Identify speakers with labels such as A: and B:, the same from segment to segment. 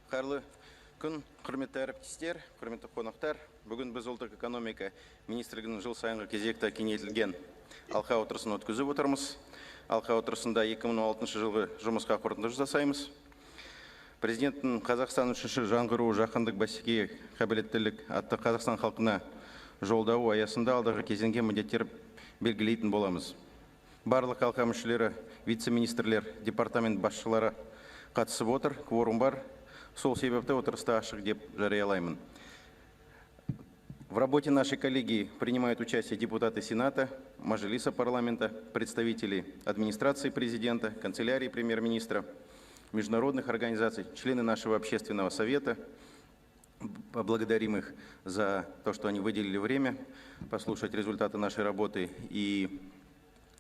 A: Қарлы күн, құрметті әріптестер, құрметті қонақтар. Бүгін біз ұлттық экономика министрлігінің жыл сайынғы кезекті кеңейтілген алқа отырысын өткізіп отырмыз. Алқа отырысында 2016 жылғы жұмысқа қорытынды жасаймыз. Президенттің Қазақстан үшінші жаңғыруы жаһандық бәсекеге қабілеттілік атты Қазақстан халқына жолдауы аясында алдағы кезеңге міндеттер белгілейтін боламыз. Барлық алқа мүшелері, вице-министрлер, департамент басшылары қатысып отыр, кворум бар. Сол себепті отырысты ашық деп жариялаймын. В работе нашей коллегии принимают участие депутаты Сената, Мажилиса парламента, представители администрации президента, канцелярии премьер-министра, международных организаций, члены нашего общественного совета. Поблагодарим их за то, что они выделили время послушать результаты нашей работы и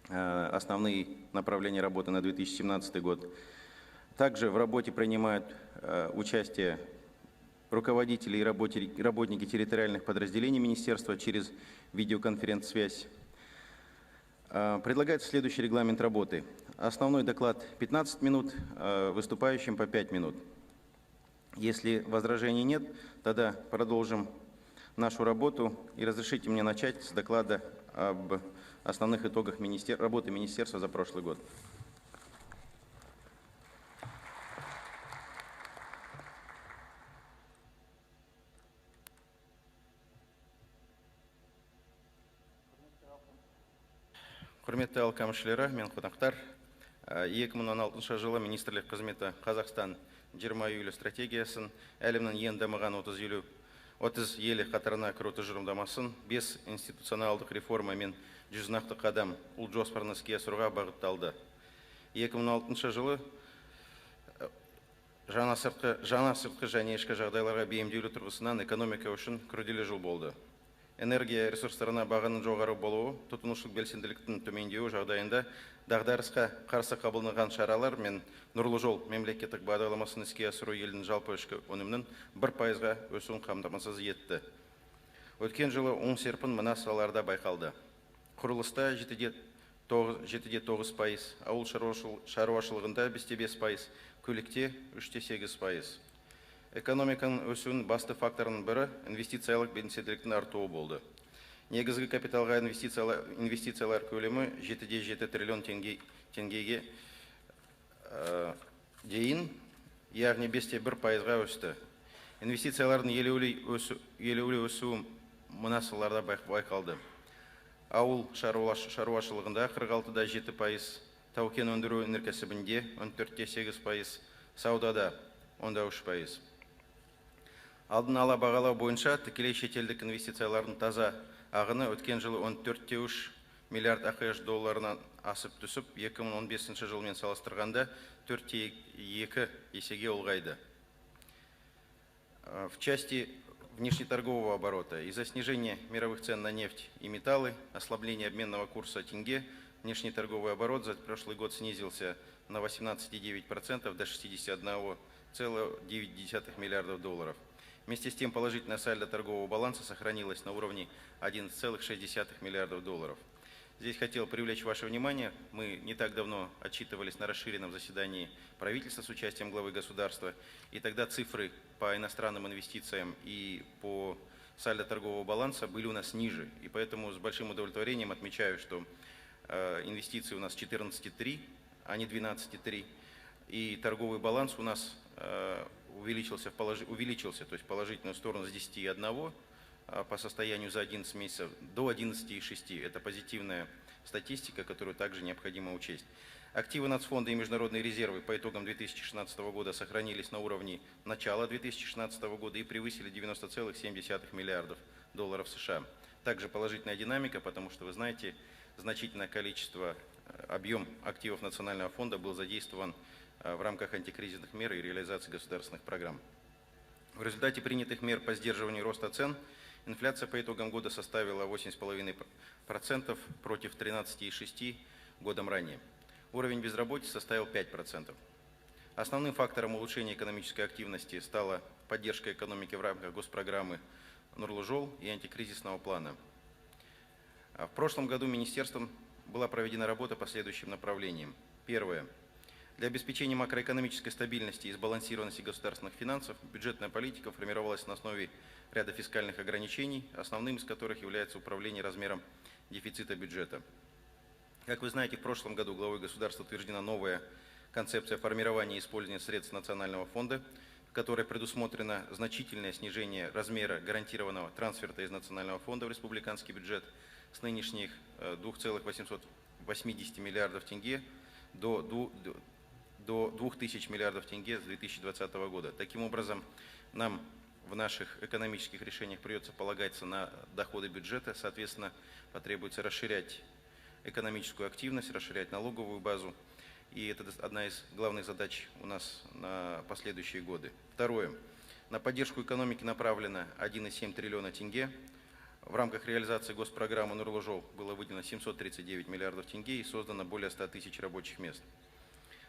A: основные направления работы на 2017 год. Также в работе принимают участие руководители и работники территориальных подразделений министерства через видеоконференц-связь. Предлагается следующий регламент работы. Основной доклад 15 минут, выступающим по 5 минут. Если возражений нет, тогда продолжим нашу работу и разрешите мне начать с доклада об основных итогах работы министерства за прошлый год. Құрметті алқа мүшелері, мен қонақтар, 2016 жылы министрлік қызметі Қазақстан 20 үйлі стратегиясын, әлемнің ең дамыған 30 елі қатарына кіру тұжырымдамасын, 5 институционалдық реформа мен 100 нақты қадам ұлт жоспарын іске асыруға бағытталды. 2016 жылы жаңа сыртқы және ішкі жағдайларға бейімделу тұрғысынан экономика үшін күрделі жыл болды. Энергия ресурстарына бағаның жоғары болуы, тұтынушылық белсенділіктің төмендеуі жағдайында дағдарысқа қарсы қабылданған шаралар мен Нұрлы жол мемлекеттік бағдарламасын іске асыру елдің жалпы ішкі өнімнің 1%-ға өсуін қамтамасыз етті. Өткен жылы оң серпін мына салаларда байқалды. Құрылыста 7,9%, ауыл шаруашылығында 5,5%, көлікте 3,8%. Экономиканың өсуінің басты факторының бірі инвестициялық белсенділіктің артуы болды. Негізгі капиталға инвестициялар көлемі 7,7 триллион теңгеге дейін, яғни 5,1%-ға өсті. Инвестициялардың елеулі өсуі мына салаларда байқалды. Ауыл шаруашылығында 46,7%, тау-кен өндіру өнеркәсібінде 14,8%, саудада 13%. Алдын ала бағалау бойынша тікелей шетелдік инвестициялардың таза ағыны өткен жылы 14,3 миллиард ақш долларынан асып түсіп, 2015 жылмен салыстырғанда 4,2 есеге ұлғайды. В части внешнеторгового оборота из-за снижения мировых цен на нефть и металлы, ослабления обменного курса тенге, внешнеторговый оборот за прошлый год снизился на 18,9% до 61,9 миллиардов долларов. Вместе с тем положительная сальдо торгового баланса сохранилась на уровне 11,6 миллиардов долларов. Здесь хотел привлечь ваше внимание. Мы не так давно отчитывались на расширенном заседании правительства с участием главы государства. И тогда цифры по иностранным инвестициям и по сальдо торгового баланса были у нас ниже. И поэтому с большим удовлетворением отмечаю, что инвестиции у нас 14,3, а не 12,3. И торговый баланс у нас увеличился, то есть в положительную сторону с 10,1 по состоянию за 11 месяцев до 11,6. Это позитивная статистика, которую также необходимо учесть. Активы нацфонда и международные резервы по итогам 2016 года сохранились на уровне начала 2016 года и превысили 90,7 миллиардов долларов США. Также положительная динамика, потому что, вы знаете, значительное количество, объем активов Национального фонда был задействован в рамках антикризисных мер и реализации государственных программ. В результате принятых мер по сдерживанию роста цен инфляция по итогам года составила 8,5% против 13,6% годом ранее. Уровень безработицы составил 5%. Основным фактором улучшения экономической активности стала поддержка экономики в рамках госпрограммы Нұрлы жол и антикризисного плана. В прошлом году министерством была проведена работа по следующим направлениям. Первое. Для обеспечения макроэкономической стабильности и сбалансированности государственных финансов бюджетная политика формировалась на основе ряда фискальных ограничений, основным из которых является управление размером дефицита бюджета. Как вы знаете, в прошлом году главой государства утверждена новая концепция формирования и использования средств Национального фонда, в которой предусмотрено значительное снижение размера гарантированного трансферта из Национального фонда в республиканский бюджет с нынешних 2,880 миллиардов тенге до 2000 миллиардов тенге с 2020 года. Таким образом, нам в наших экономических решениях придется полагаться на доходы бюджета, соответственно, потребуется расширять экономическую активность, расширять налоговую базу. И это одна из главных задач у нас на последующие годы. Второе. На поддержку экономики направлено 1,7 триллиона тенге. В рамках реализации госпрограммы «Нурлы-Жол» было выделено 739 миллиардов тенге и создано более 100 тысяч рабочих мест.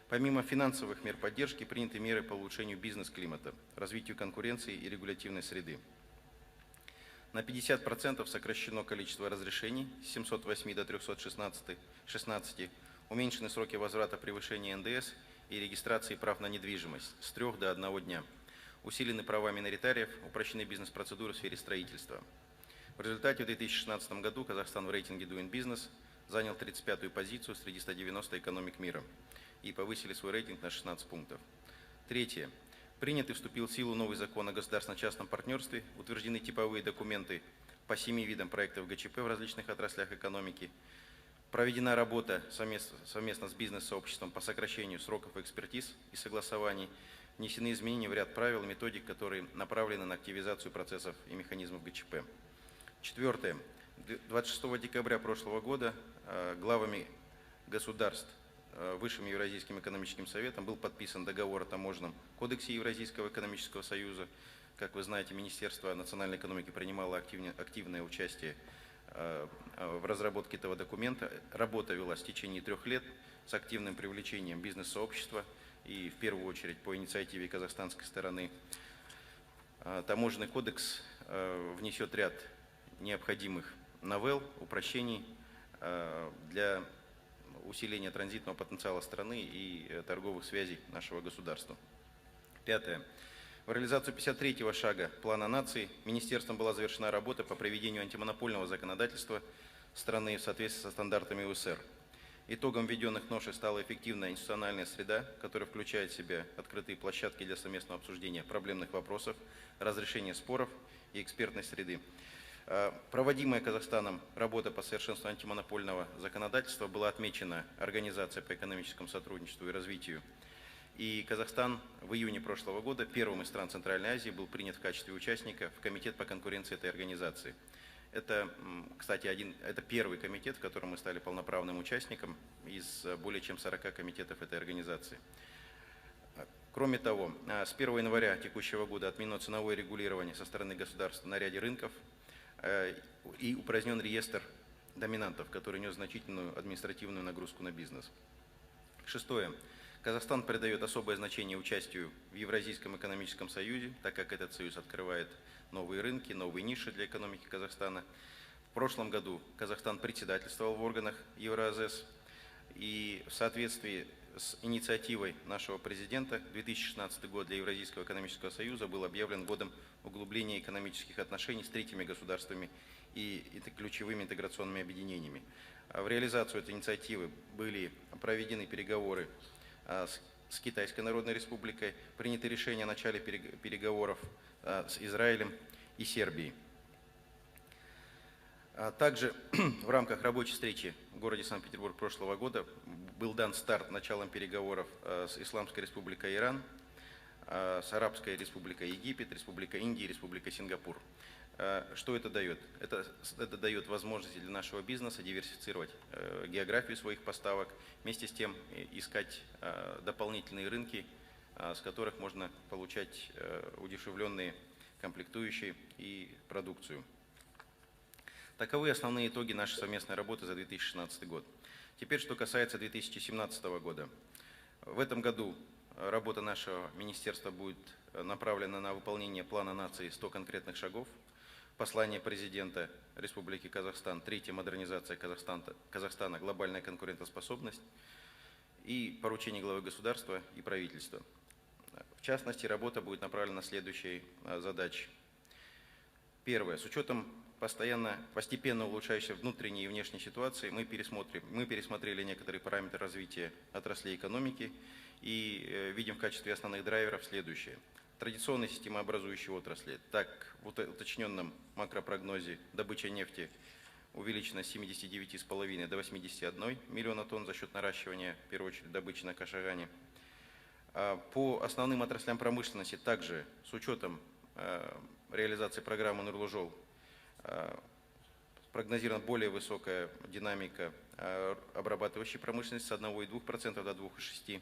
A: Помимо финансовых мер поддержки, приняты меры по улучшению бизнес-климата, развитию конкуренции и регулятивной среды. На 50% сокращено количество разрешений с 708 до 316, уменьшены сроки возврата превышения НДС и регистрации прав на недвижимость с 3 до 1 дня. Усилены права миноритариев, упрощены бизнес-процедуры в сфере строительства. В результате в 2016 году Казахстан в рейтинге Doing Business занял 35-ю позицию среди 190 экономик мира и повысили свой рейтинг на 16 пунктов. Третье. Принят и вступил в силу новый закон о государственно-частном партнерстве, утверждены типовые документы по 7 видам проектов ГЧП в различных отраслях экономики, проведена работа совместно с бизнес-сообществом по сокращению сроков экспертиз и согласований, внесены изменения в ряд правил и методик, которые направлены на активизацию процессов и механизмов ГЧП. Четвертое. 26 декабря прошлого года главами государств Высшим Евразийским экономическим советом был подписан договор о таможенном кодексе Евразийского экономического союза. Как вы знаете, Министерство национальной экономики принимало активное участие в разработке этого документа. Работа велась в течение 3 лет с активным привлечением бизнес-сообщества и в первую очередь по инициативе казахстанской стороны. Таможенный кодекс внесет ряд необходимых новелл, упрощений для усиления транзитного потенциала страны и торговых связей нашего государства. Пятое. В реализацию 53-го шага плана нации министерством была завершена работа по приведению антимонопольного законодательства страны в соответствии со стандартами УСР. Итогом введенных новшеств стала эффективная институциональная среда, которая включает в себя открытые площадки для совместного обсуждения проблемных вопросов, разрешения споров и экспертной среды. Проводимая Казахстаном работа по совершенствованию антимонопольного законодательства была отмечена Организацией по экономическому сотрудничеству и развитию. И Казахстан в июне прошлого года, первым из стран Центральной Азии, был принят в качестве участника в комитет по конкуренции этой организации. Это, кстати, это первый комитет, в котором мы стали полноправным участником из более чем 40 комитетов этой организации. Кроме того, с 1 января текущего года отменено ценовое регулирование со стороны государства на ряде рынков и упразднен реестр доминантов, который нес значительную административную нагрузку на бизнес. Шестое. Казахстан придает особое значение участию в Евразийском экономическом союзе, так как этот союз открывает новые рынки, новые ниши для экономики Казахстана. В прошлом году Казахстан председательствовал в органах Евразес, и в соответствии с инициативой нашего президента 2016 год для Евразийского экономического союза был объявлен годом углубления экономических отношений с третьими государствами и ключевыми интеграционными объединениями. В реализацию этой инициативы были проведены переговоры с Китайской Народной Республикой, приняты решения о начале переговоров с Израилем и Сербией. Также в рамках рабочей встречи в городе Санкт-Петербург прошлого года был дан старт началом переговоров с Исламской Республикой Иран, с Арабской Республикой Египет, Республикой Индия и Республикой Сингапур. Что это дает? Это дает возможности для нашего бизнеса диверсифицировать географию своих поставок, вместе с тем искать дополнительные рынки, с которых можно получать удешевленные комплектующие и продукцию. Таковы основные итоги нашей совместной работы за 2016 год. Теперь, что касается 2017 года. В этом году работа нашего министерства будет направлена на выполнение плана нации 100 конкретных шагов, послание президента Республики Казахстан, третья модернизация Казахстана, глобальная конкурентоспособность. и поручений главы государства и правительства. В частности, работа будет направлена на следующие задачи. Первое. С учетом постепенно улучшающейся внутренней и внешней ситуации мы пересмотрели некоторые параметры развития отраслей экономики и видим в качестве основных драйверов следующее. Традиционные системообразующие отрасли. Так, в уточненном макропрогнозе добыча нефти увеличена с 79,5 до 81 миллиона тонн за счет наращивания, в первую очередь, добычи на Кашагане. По основным отраслям промышленности также с учетом реализации программы «Нурлу-Жол» прогнозирована более высокая динамика обрабатывающей промышленности с 1,2% до 2,6%.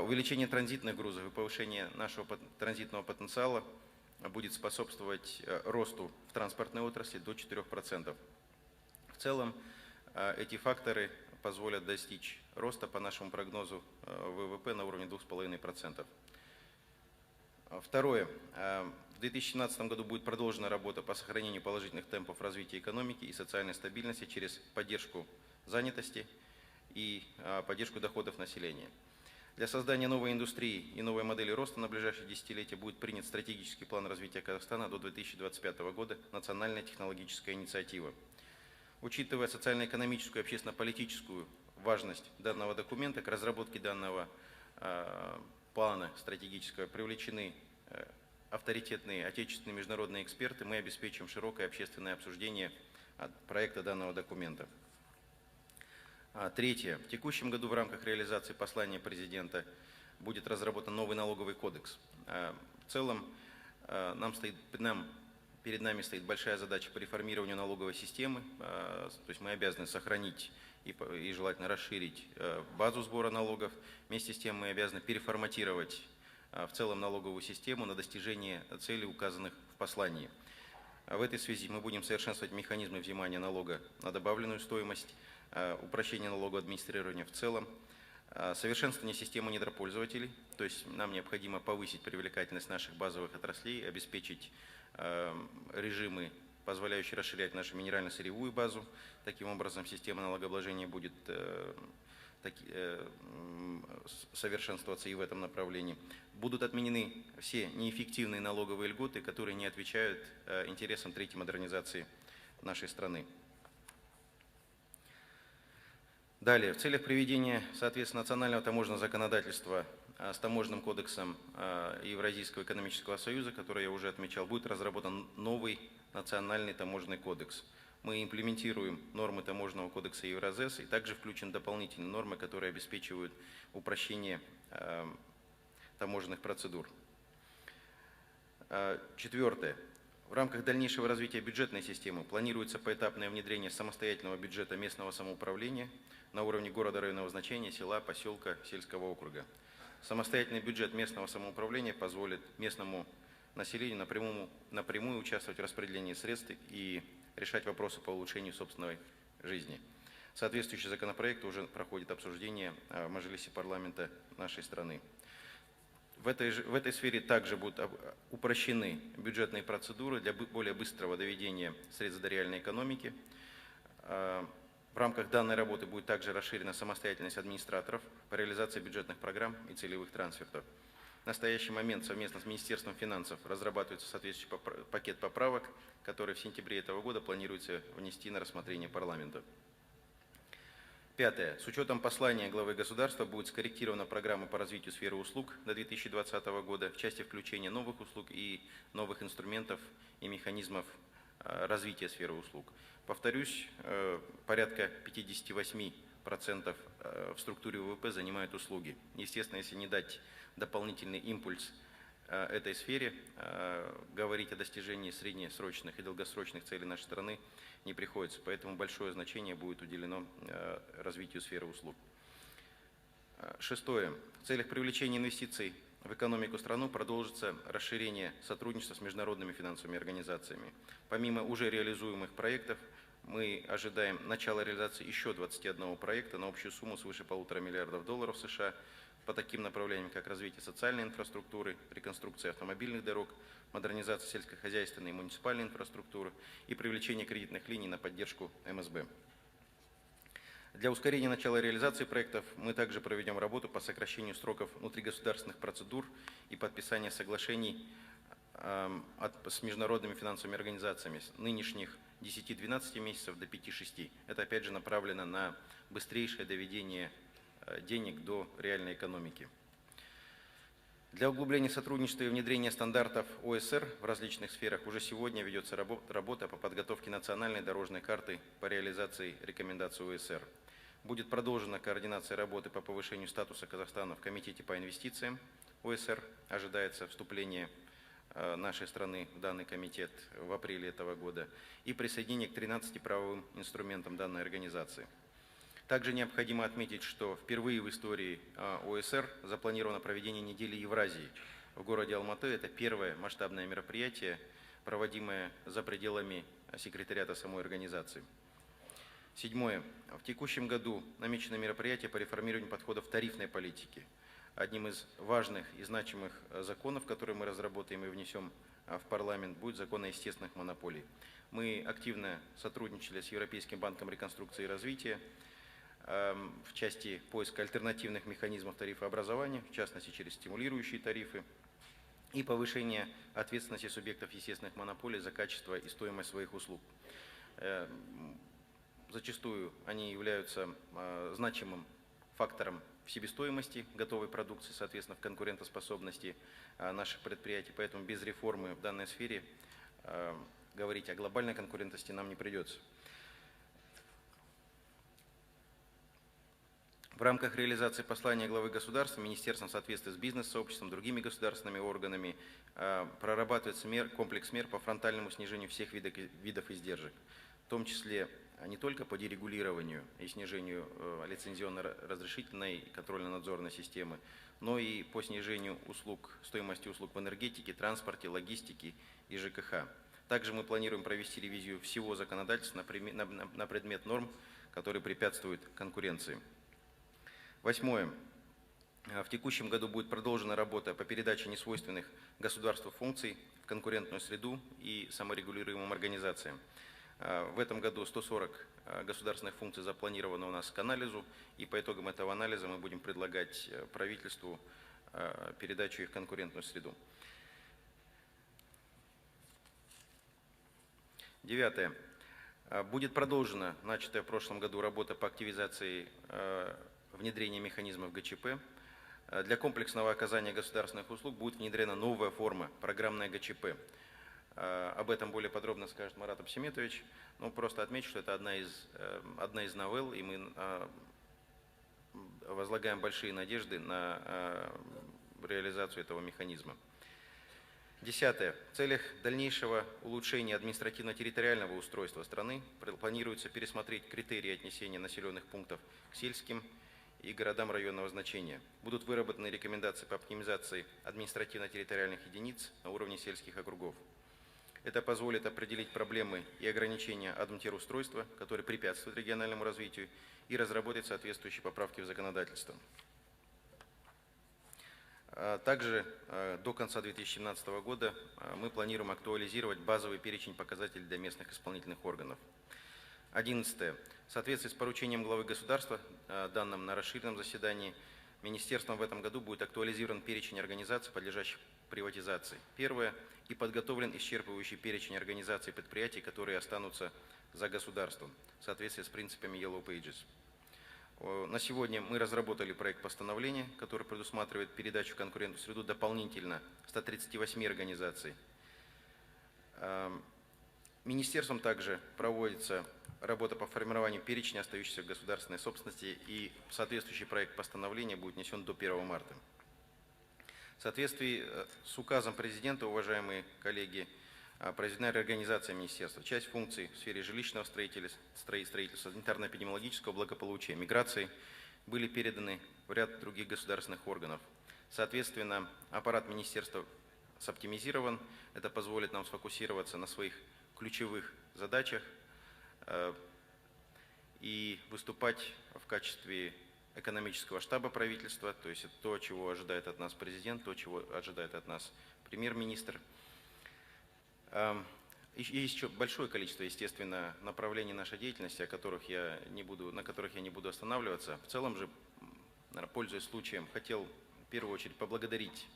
A: Увеличение транзитных грузов и повышение нашего транзитного потенциала будет способствовать росту в транспортной отрасли до 4%. В целом эти факторы позволят достичь роста по нашему прогнозу ВВП на уровне 2,5%. Второе. В 2017 году будет продолжена работа по сохранению положительных темпов развития экономики и социальной стабильности через поддержку занятости и поддержку доходов населения. Для создания новой индустрии и новой модели роста на ближайшие десятилетия будет принят стратегический план развития Казахстана до 2025 года «Национальная технологическая инициатива». Учитывая социально-экономическую и общественно-политическую важность данного документа, к разработке данного плана стратегического привлечены авторитетные отечественные и международные эксперты. Мы обеспечим широкое общественное обсуждение проекта данного документа. Третье. В текущем году в рамках реализации послания президента будет разработан новый налоговый кодекс. В целом перед нами стоит большая задача по реформированию налоговой системы. То есть мы обязаны сохранить и желательно расширить базу сбора налогов. Вместе с тем мы обязаны переформатировать в целом налоговую систему на достижение целей, указанных в послании. В этой связи мы будем совершенствовать механизмы взимания налога на добавленную стоимость, упрощение налогового администрирования в целом, совершенствование системы недропользователей, то есть нам необходимо повысить привлекательность наших базовых отраслей, обеспечить режимы, позволяющие расширять нашу минерально-сырьевую базу. Таким образом, система налогообложения будет совершенствоваться и в этом направлении. Будут отменены все неэффективные налоговые льготы, которые не отвечают интересам третьей модернизации нашей страны. Далее, в целях приведения, соответственно, национального таможенного законодательства с таможенным кодексом Евразийского экономического союза, который я уже отмечал, будет разработан новый национальный таможенный кодекс. Мы имплементируем нормы таможенного кодекса Евразес и также включим дополнительные нормы, которые обеспечивают упрощение таможенных процедур. Четвертое. В рамках дальнейшего развития бюджетной системы планируется поэтапное внедрение самостоятельного бюджета местного самоуправления на уровне города, районного значения, села, поселка, сельского округа. Самостоятельный бюджет местного самоуправления позволит местному населению напрямую участвовать в распределении средств и решать вопросы по улучшению собственной жизни. Соответствующий законопроект уже проходит обсуждение в Мажилисе парламента нашей страны. В этой сфере также будут упрощены бюджетные процедуры для более быстрого доведения средств до реальной экономики. В рамках данной работы будет также расширена самостоятельность администраторов по реализации бюджетных программ и целевых трансфертов. В настоящий момент совместно с Министерством финансов разрабатывается соответствующий пакет поправок, который в сентябре этого года планируется внести на рассмотрение парламента. Пятое. С учетом послания главы государства будет скорректирована программа по развитию сферы услуг до 2020 года в части включения новых услуг и новых инструментов и механизмов развития сферы услуг. Повторюсь, порядка 58% в структуре ВВП занимают услуги. Естественно, если не дать дополнительный импульс этой сфере, говорить о достижении среднесрочных и долгосрочных целей нашей страны не приходится. Поэтому большое значение будет уделено развитию сферы услуг. Шестое. В целях привлечения инвестиций в экономику страны продолжится расширение сотрудничества с международными финансовыми организациями. Помимо уже реализуемых проектов, мы ожидаем начала реализации еще 21 проекта на общую сумму свыше $1,5 миллиарда США по таким направлениям, как развитие социальной инфраструктуры, реконструкция автомобильных дорог, модернизация сельскохозяйственной и муниципальной инфраструктуры и привлечение кредитных линий на поддержку МСБ. Для ускорения начала реализации проектов мы также проведем работу по сокращению сроков внутригосударственных процедур и подписания соглашений с международными финансовыми организациями с нынешних 10-12 месяцев до 5-6. Это опять же направлено на быстрейшее доведение денег до реальной экономики. Для углубления сотрудничества и внедрения стандартов ОСР в различных сферах уже сегодня ведется работа по подготовке национальной дорожной карты по реализации рекомендаций ОСР. Будет продолжена координация работы по повышению статуса Казахстана в Комитете по инвестициям ОСР. Ожидается вступление нашей страны в данный комитет в апреле этого года и присоединение к 13 правовым инструментам данной организации. Также необходимо отметить, что впервые в истории ОСР запланировано проведение недели Евразии в городе Алматы. Это первое масштабное мероприятие, проводимое за пределами секретариата самой организации. Седьмое. В текущем году намечено мероприятие по реформированию подходов тарифной политики. Одним из важных и значимых законов, которые мы разработаем и внесем в парламент, будет закон о естественных монополий. Мы активно сотрудничали с Европейским банком реконструкции и развития в части поиска альтернативных механизмов тарифообразования, в частности через стимулирующие тарифы, и повышения ответственности субъектов естественных монополий за качество и стоимость своих услуг. Зачастую они являются значимым фактором в себестоимости готовой продукции, соответственно, в конкурентоспособности наших предприятий. Поэтому без реформы в данной сфере говорить о глобальной конкурентности нам не придется. В рамках реализации послания главы государства Министерством в соответствии с бизнес-сообществом, другими государственными органами прорабатывается комплекс мер по фронтальному снижению всех видов издержек, в том числе не только по дерегулированию и снижению лицензионно-разрешительной и контрольно-надзорной системы, но и по снижению стоимости услуг в энергетике, транспорте, логистике и ЖКХ. Также мы планируем провести ревизию всего законодательства на предмет норм, которые препятствуют конкуренции. Восьмое. В текущем году будет продолжена работа по передаче несвойственных государству функций в конкурентную среду и саморегулируемым организациям. В этом году 140 государственных функций запланировано у нас к анализу, и по итогам этого анализа мы будем предлагать правительству передачу их в конкурентную среду. Девятое. Будет продолжена начатая в прошлом году работа по активизации внедрения механизмов ГЧП. Для комплексного оказания государственных услуг будет внедрена новая форма программная ГЧП. Об этом более подробно скажет Марат Абсеметович. Но просто отмечу, что это одна из новелл, и мы возлагаем большие надежды на реализацию этого механизма. Десятое. В целях дальнейшего улучшения административно-территориального устройства страны планируется пересмотреть критерии отнесения населенных пунктов к сельским и городам районного значения. Будут выработаны рекомендации по оптимизации административно-территориальных единиц на уровне сельских округов. Это позволит определить проблемы и ограничения админтерустройства, которые препятствуют региональному развитию, и разработать соответствующие поправки в законодательство. Также до конца 2017 года мы планируем актуализировать базовый перечень показателей для местных исполнительных органов. 11. В соответствии с поручением главы государства, данным на расширенном заседании, Министерством в этом году будет актуализирован перечень организаций, подлежащих приватизации. Первое. И подготовлен исчерпывающий перечень организаций и предприятий, которые останутся за государством в соответствии с принципами Yellow Pages. На сегодня мы разработали проект постановления, который предусматривает передачу в конкурентную среду дополнительно 138 организаций. Министерством также проводится работа по формированию перечня остающейся в государственной собственности, и соответствующий проект постановления будет внесен до 1 марта. В соответствии с указом президента, уважаемые коллеги, произведена реорганизация министерства. Часть функций в сфере жилищного строительства, санитарно-эпидемиологического благополучия, миграции были переданы в ряд других государственных органов. Соответственно, аппарат министерства соптимизирован. Это позволит нам сфокусироваться на своих ключевых задачах и выступать в качестве экономического штаба правительства, то есть это то, чего ожидает от нас президент, то, чего ожидает от нас премьер-министр. Есть еще большое количество, естественно, направлений нашей деятельности, на которых я не буду останавливаться. В целом же, наверное, пользуясь случаем, хотел в первую очередь поблагодарить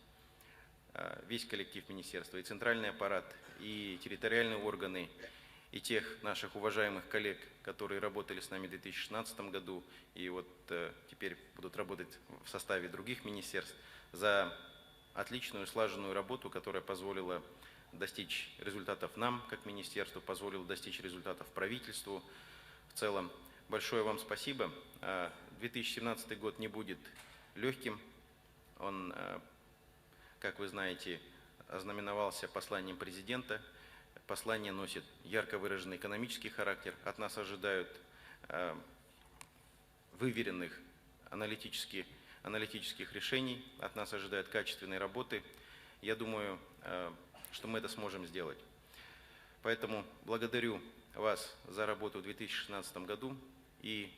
A: весь коллектив министерства, и центральный аппарат, и территориальные органы, и тех наших уважаемых коллег, которые работали с нами в 2016 году, и вот теперь будут работать в составе других министерств, за отличную слаженную работу, которая позволила достичь результатов нам, как министерству, позволила достичь результатов правительству в целом. Большое вам спасибо. 2017 год не будет легким. Он, как вы знаете, ознаменовался посланием президента. Послание носит ярко выраженный экономический характер. От нас ожидают выверенных аналитических решений, от нас ожидают качественной работы. Я думаю, что мы это сможем сделать. Поэтому благодарю вас за работу в 2016 году и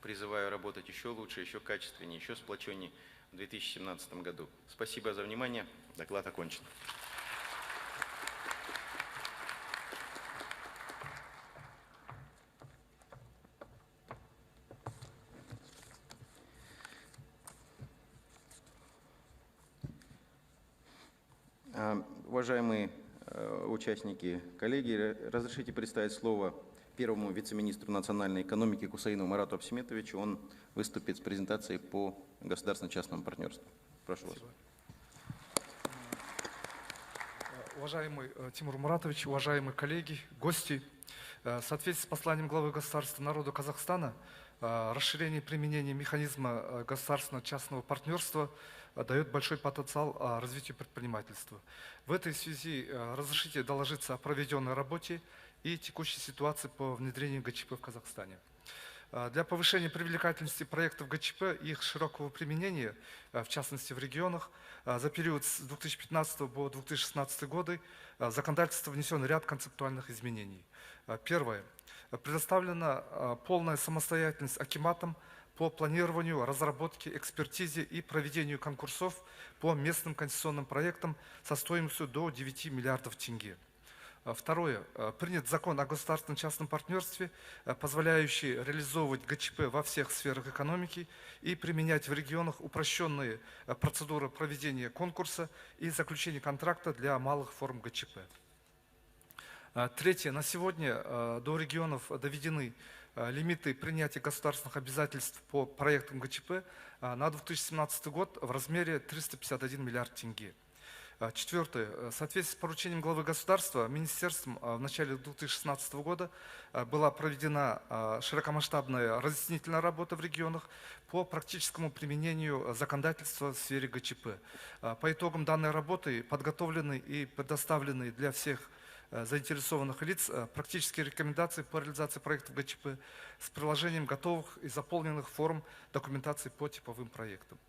A: призываю работать еще лучше, еще качественнее, еще сплоченнее в 2017 году. Спасибо за внимание. Доклад окончен. Уважаемые участники, коллеги, разрешите представить слово первому вице-министру национальной экономики Кусаину Марату Абсеметовичу. Он выступит с презентацией по государственно-частному партнерству. Прошу вас.
B: Уважаемый Тимур Муратович, уважаемые коллеги, гости, в соответствии с посланием главы государства народу Казахстана, расширение применения механизма государственно-частного партнерства дает большой потенциал развитию предпринимательства. В этой связи разрешите доложиться о проведенной работе и текущей ситуации по внедрению ГЧП в Казахстане. Для повышения привлекательности проектов ГЧП и их широкого применения, в частности в регионах, за период с 2015 по 2016 годы в законодательство внесен ряд концептуальных изменений. Первое. Предоставлена полная самостоятельность акиматам по планированию, разработке, экспертизе и проведению конкурсов по местным концессионным проектам со стоимостью до 9 миллиардов тенге. Второе. Принят закон о государственном частном партнерстве, позволяющий реализовывать ГЧП во всех сферах экономики и применять в регионах упрощенные процедуры проведения конкурса и заключения контракта для малых форм ГЧП. Третье. На сегодня до регионов доведены лимиты принятия государственных обязательств по проектам ГЧП на 2017 год в размере 351 миллиард тенге. Четвертое. В соответствии с поручением главы государства, министерством в начале 2016 года была проведена широкомасштабная разъяснительная работа в регионах по практическому применению законодательства в сфере ГЧП. По итогам данной работы подготовлены и предоставлены для всех заинтересованных лиц практические рекомендации по реализации проектов ГЧП с приложением готовых и заполненных форм документации по типовым проектам.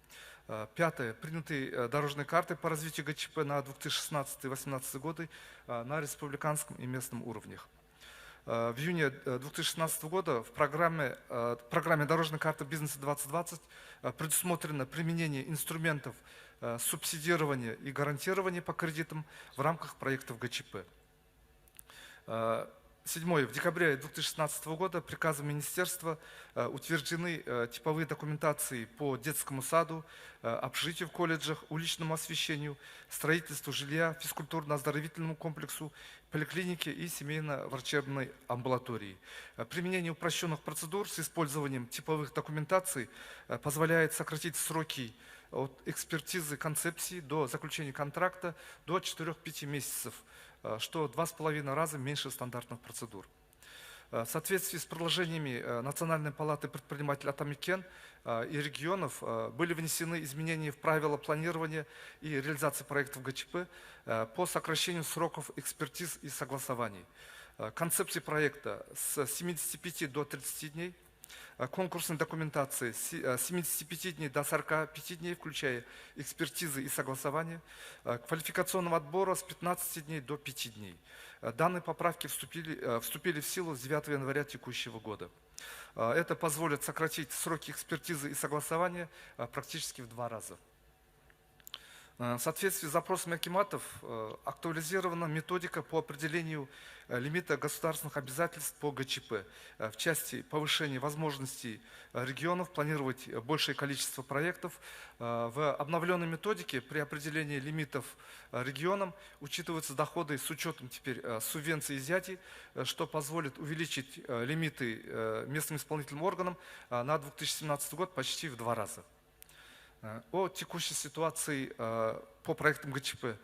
B: Пятое. Приняты дорожные карты по развитию ГЧП на 2016-2018 годы на республиканском и местном уровнях. В июне 2016 года в программе дорожной карты бизнеса 2020 предусмотрено применение инструментов субсидирования и гарантирования по кредитам в рамках проектов ГЧП. Седьмое. В декабре 2016 года приказом министерства утверждены типовые документации по детскому саду, общежитию в колледжах, уличному освещению, строительству жилья, физкультурно-оздоровительному комплексу, поликлинике и семейно-врачебной амбулатории. Применение упрощенных процедур с использованием типовых документаций позволяет сократить сроки от экспертизы концепции до заключения контракта до 4-5 месяцев, что 2,5 раза меньше стандартных процедур. В соответствии с предложениями Национальной палаты предпринимателей Атамекен и регионов были внесены изменения в правила планирования и реализации проектов ГЧП по сокращению сроков экспертиз и согласований. Концепции проекта с 75 до 30 дней, конкурсной документации с 75 дней до 45 дней, включая экспертизы и согласования, квалификационного отбора с 15 дней до 5 дней. Данные поправки вступили в силу с 9 января текущего года. Это позволит сократить сроки экспертизы и согласования практически в 2 раза. В соответствии с запросами акиматов актуализирована методика по определению лимита государственных обязательств по ГЧП в части повышения возможностей регионов планировать большее количество проектов. В обновленной методике при определении лимитов регионам учитываются доходы с учетом теперь субвенций и изъятий, что позволит увеличить лимиты местным исполнительным органам на 2017 год почти в 2 раза. О текущей ситуации по проектам ГЧП.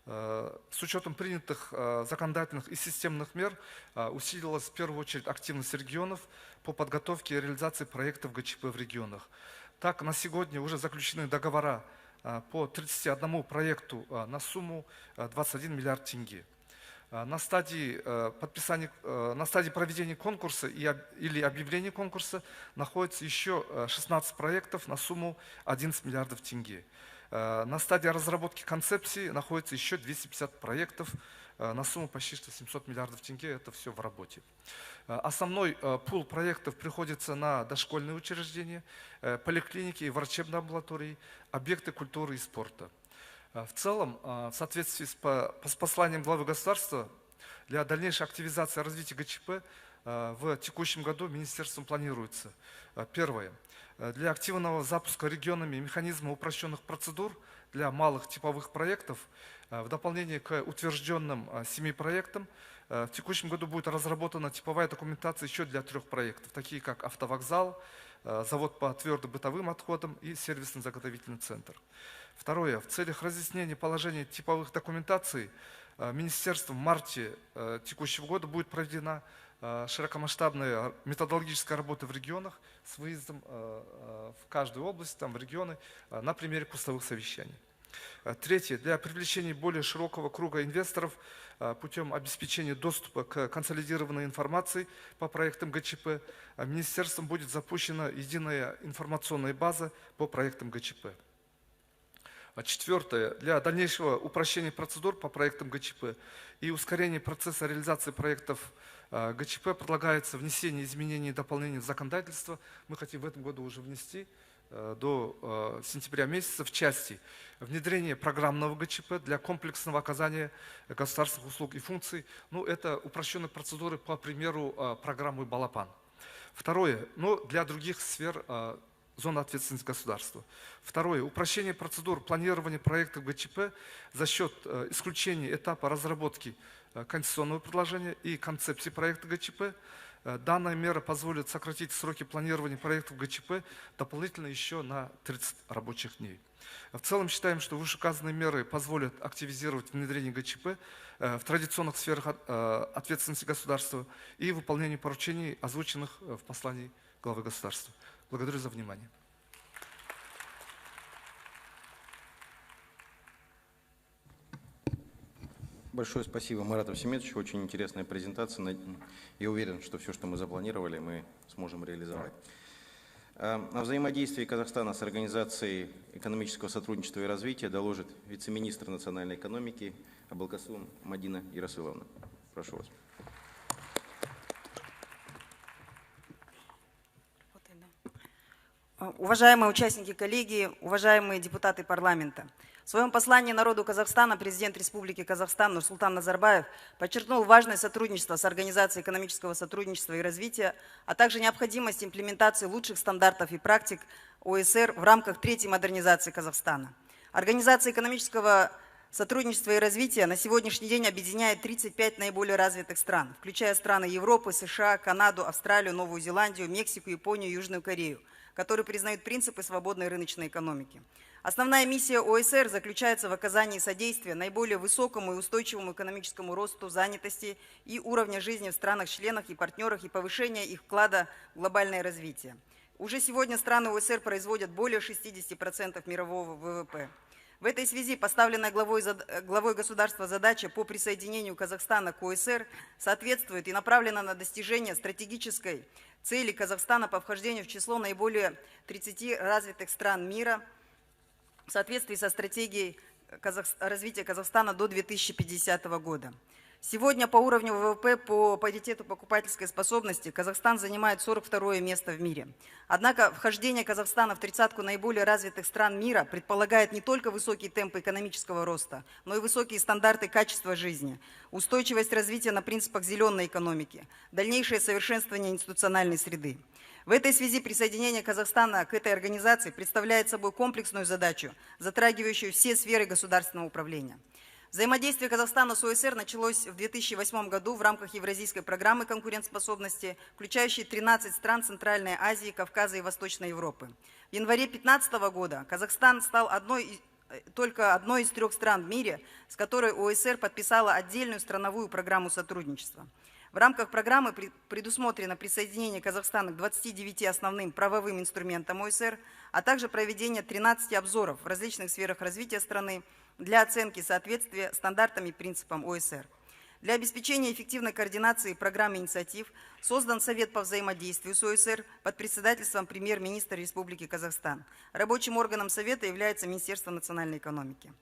B: С учетом принятых законодательных и системных мер усилилась в первую очередь активность регионов по подготовке и реализации проектов ГЧП в регионах. Так, на сегодня уже заключены договора по 31 проекту на сумму 21 миллиард тенге. На стадии проведения конкурса или объявления конкурса находится еще 16 проектов на сумму 11 миллиардов тенге. На стадии разработки концепции находится еще 250 проектов на сумму почти 700 миллиардов тенге. Это все в работе. Основной пул проектов приходится на дошкольные учреждения, поликлиники и врачебные амбулатории, объекты культуры и спорта. В целом, в соответствии с посланием главы государства, для дальнейшей активизации и развития ГЧП в текущем году министерством планируется: первое, для активного запуска регионами механизма упрощенных процедур для малых типовых проектов, в дополнение к утвержденным 7 проектам, в текущем году будет разработана типовая документация еще для 3 проектов, такие как автовокзал, завод по твердобытовым отходам и сервисный заготовительный центр. Второе. В целях разъяснения положения типовых документаций министерством в марте текущего года будет проведена широкомасштабная методологическая работа в регионах с выездом в каждую область, в регионы, на примере кустовых совещаний. Третье. Для привлечения более широкого круга инвесторов путем обеспечения доступа к консолидированной информации по проектам ГЧП министерством будет запущена единая информационная база по проектам ГЧП. Четвертое. Для дальнейшего упрощения процедур по проектам ГЧП и ускорения процесса реализации проектов ГЧП предлагается внесение изменений и дополнений в законодательство. Мы хотим в этом году уже внести до сентября месяца в части внедрения программного ГЧП для комплексного оказания государственных услуг и функций. Это упрощенные процедуры по примеру программы «Балапан». Второе. Для других сфер зоны ответственности государства. Второе. Упрощение процедур планирования проектов ГЧП за счет исключения этапа разработки концессионного предложения и концепции проекта ГЧП. Данная мера позволит сократить сроки планирования проектов ГЧП дополнительно еще на 30 рабочих дней. В целом считаем, что вышеуказанные меры позволят активизировать внедрение ГЧП в традиционных сферах ответственности государства и выполнение поручений, озвученных в послании главы государства. Благодарю за внимание.
A: Большое спасибо, Марат Всеметович. Очень интересная презентация. Я уверен, что все, что мы запланировали, мы сможем реализовать. О взаимодействии Казахстана с Организацией экономического сотрудничества и развития доложит вице-министр национальной экономики Абылкасым Мадина Ярасыловна. Прошу вас.
C: Уважаемые участники коллегии, уважаемые депутаты парламента, в своем послании народу Казахстана президент Республики Казахстан Нурсултан Назарбаев подчеркнул важность сотрудничества с Организацией экономического сотрудничества и развития, а также необходимость имплементации лучших стандартов и практик ОСР в рамках третьей модернизации Казахстана. Организация экономического сотрудничества и развития на сегодняшний день объединяет 35 наиболее развитых стран, включая страны Европы, США, Канаду, Австралию, Новую Зеландию, Мексику, Японию, Южную Корею, которые признают принципы свободной рыночной экономики. Основная миссия ОСР заключается в оказании содействия наиболее высокому и устойчивому экономическому росту, занятости и уровня жизни в странах-членах и партнерах и повышения их вклада в глобальное развитие. Уже сегодня страны ОСР производят более 60% мирового ВВП. В этой связи поставленная главой государства задача по присоединению Казахстана к ОСР соответствует и направлена на достижение стратегической цели Казахстана по вхождению в число наиболее 30 развитых стран мира в соответствии со стратегией развития Казахстана до 2050 года. Сегодня по уровню ВВП по паритету покупательской способности Казахстан занимает 42-е место в мире. Однако вхождение Казахстана в тридцатку наиболее развитых стран мира предполагает не только высокие темпы экономического роста, но и высокие стандарты качества жизни, устойчивость развития на принципах зеленой экономики, дальнейшее совершенствование институциональной среды. В этой связи присоединение Казахстана к этой организации представляет собой комплексную задачу, затрагивающую все сферы государственного управления. Взаимодействие Казахстана с ОСР началось в 2008 году в рамках Евразийской программы конкурентоспособности, включающей 13 стран Центральной Азии, Кавказа и Восточной Европы. В январе 2015 года Казахстан стал только одной из 3 стран в мире, с которой ОСР подписала отдельную страновую программу сотрудничества. В рамках программы предусмотрено присоединение Казахстана к 29 основным правовым инструментам ОСР, а также проведение 13 обзоров в различных сферах развития страны для оценки соответствия стандартам и принципам ОСР. Для обеспечения эффективной координации программ и инициатив создан Совет по взаимодействию с ОСР под председательством премьер-министра Республики Казахстан. Рабочим органом Совета является Министерство национальной экономики.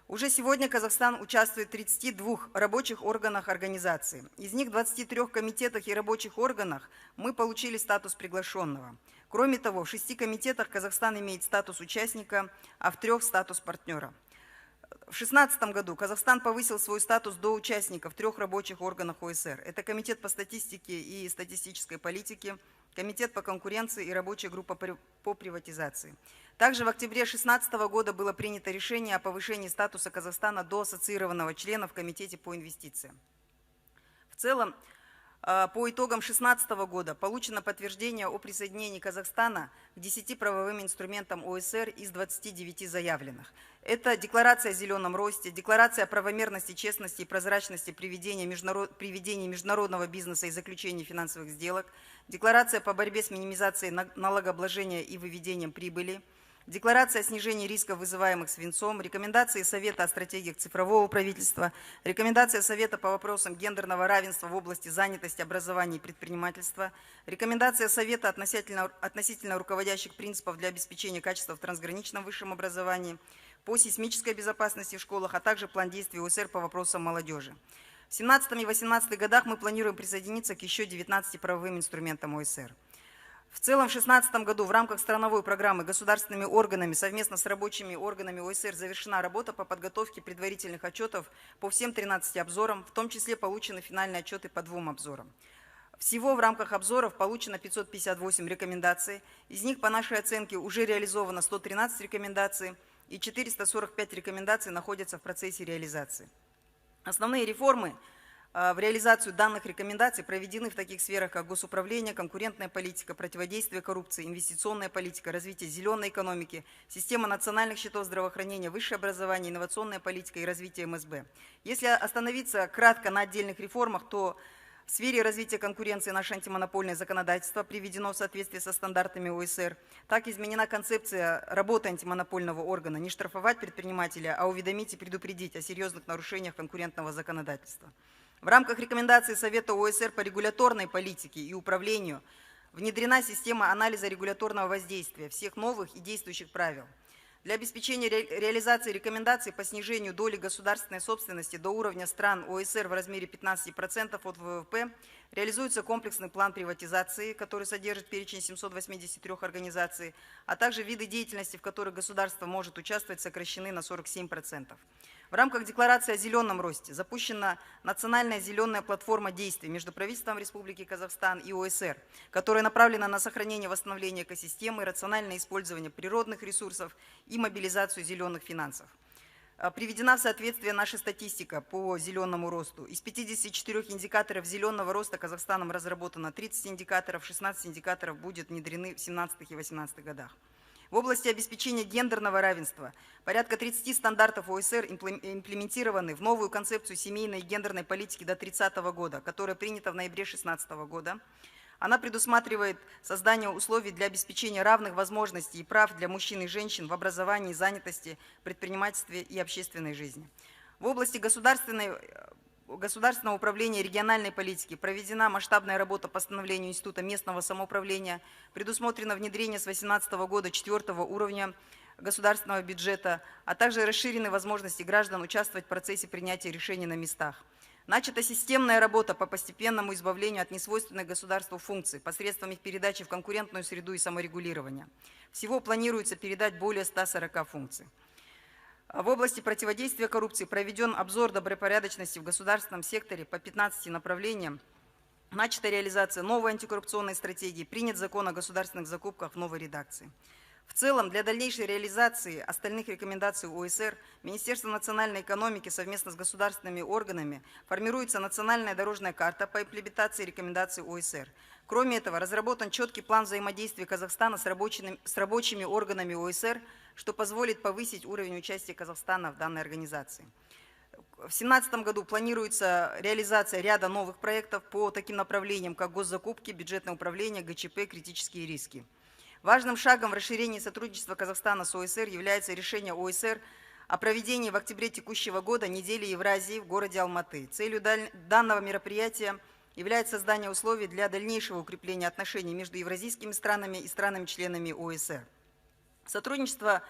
C: Уже сегодня Казахстан участвует в 32 рабочих органах организации. Из них в 23 комитетах и рабочих органах мы получили статус приглашенного. Кроме того, в 6 комитетах Казахстан имеет статус участника, а в 3 статус партнера. В 2016 году Казахстан повысил свой статус до участника в 3 рабочих органах ОСР. Это Комитет по статистике и статистической политике, Комитет по конкуренции и рабочая группа по приватизации. Также в октябре 2016 года было принято решение о повышении статуса Казахстана до ассоциированного члена в Комитете по инвестициям. В целом, по итогам 2016 года получено подтверждение о присоединении Казахстана к 10 правовым инструментам ОСР из 29 заявленных. Это Декларация о зеленом росте, Декларация о правомерности, честности и прозрачности при ведении международного бизнеса и заключении финансовых сделок, Декларация по борьбе с минимизацией налогообложения и выведением прибыли, Декларация о снижении рисков, вызываемых свинцом, рекомендации Совета о стратегиях цифрового правительства, рекомендация Совета по вопросам гендерного равенства в области занятости, образования и предпринимательства, рекомендация Совета относительно руководящих принципов для обеспечения качества в трансграничном высшем образовании, по сейсмической безопасности в школах, а также план действий ОСР по вопросам молодежи. В 2017 и 2018 годах мы планируем присоединиться к еще 19 правовым инструментам ОСР. В целом, в 2016 году в рамках страновой программы государственными органами совместно с рабочими органами ОСР завершена работа по подготовке предварительных отчетов по всем 13 обзорам, в том числе получены финальные отчеты по 2 обзорам. Всего в рамках обзоров получено 558 рекомендаций, из них, по нашей оценке, уже реализовано 113 рекомендаций и 445 рекомендаций находятся в процессе реализации. Основные реформы в реализацию данных рекомендаций проведены в таких сферах, как госуправление, конкурентная политика, противодействие коррупции, инвестиционная политика, развитие зеленой экономики, система национальных счетов здравоохранения, высшее образование, инновационная политика и развитие МСБ. Если остановиться кратко на отдельных реформах, то в сфере развития конкуренции наше антимонопольное законодательство приведено в соответствии со стандартами ОСР. Так изменена концепция работы антимонопольного органа: не штрафовать предпринимателя, а уведомить и предупредить о серьезных нарушениях конкурентного законодательства. В рамках рекомендаций Совета ОСР по регуляторной политике и управлению внедрена система анализа регуляторного воздействия всех новых и действующих правил. Для обеспечения реализации рекомендаций по снижению доли государственной собственности до уровня стран ОСР в размере 15% от ВВП реализуется комплексный план приватизации, который содержит перечень 783 организаций, а также виды деятельности, в которых государство может участвовать, сокращены на 47%. В рамках Декларации о зеленом росте запущена национальная зеленая платформа действий между правительством Республики Казахстан и ОСР, которая направлена на сохранение и восстановление экосистемы, рациональное использование природных ресурсов и мобилизацию зеленых финансов. Приведена в соответствие наша статистика по зеленому росту. Из 54 индикаторов зеленого роста Казахстаном разработано 30 индикаторов, 16 индикаторов будут внедрены в 2017 и 2018 годах. В области обеспечения гендерного равенства порядка 30 стандартов ОСР имплементированы в новую концепцию семейной и гендерной политики до 2030 года, которая принята в ноябре 2016 года. Она предусматривает создание условий для обеспечения равных возможностей и прав для мужчин и женщин в образовании, занятости, предпринимательстве и общественной жизни. В области государственного управления и региональной политики проведена масштабная работа по становлению Института местного самоуправления, предусмотрено внедрение с 2018 года 4-го уровня государственного бюджета, а также расширены возможности граждан участвовать в процессе принятия решений на местах. Начата системная работа по постепенному избавлению от несвойственных государству функций посредством их передачи в конкурентную среду и саморегулирования. Всего планируется передать более 140 функций. В области противодействия коррупции проведен обзор добропорядочности в государственном секторе по 15 направлениям. Начата реализация новой антикоррупционной стратегии, принят закон о государственных закупках в новой редакции. В целом, для дальнейшей реализации остальных рекомендаций ОСР Министерство национальной экономики совместно с государственными органами формируется национальная дорожная карта по имплементации рекомендаций ОСР. Кроме этого, разработан четкий план взаимодействия Казахстана с рабочими органами ОСР, что позволит повысить уровень участия Казахстана в данной организации. В 2017 году планируется реализация ряда новых проектов по таким направлениям, как госзакупки, бюджетное управление, ГЧП, критические риски. Важным шагом в расширении сотрудничества Казахстана с ОСР является решение ОСР о проведении в октябре текущего года недели Евразии в городе Алматы. Целью данного мероприятия является создание условий для дальнейшего укрепления отношений между евразийскими странами и странами-членами ОСР. Сотрудничество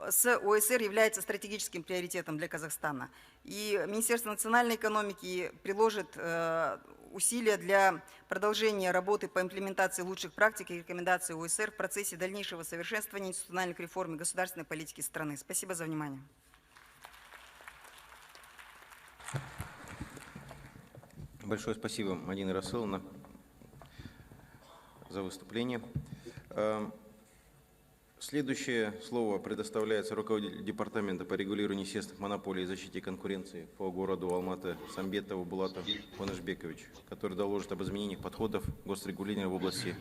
C: с ОСР является стратегическим приоритетом для Казахстана. И Министерство национальной экономики приложит усилия для продолжения работы по имплементации лучших практик и рекомендаций ОСР в процессе дальнейшего совершенствования институциональных реформ и государственной политики страны. Спасибо за внимание.
A: Большое спасибо, Мадина Расыловна, за выступление. Следующее слово предоставляется руководителю Департамента по регулированию естественных монополий и защите конкуренции по городу Алматы Самбетову Булату Куанышбековичу, который доложит об изменениях подходов госрегулирования в области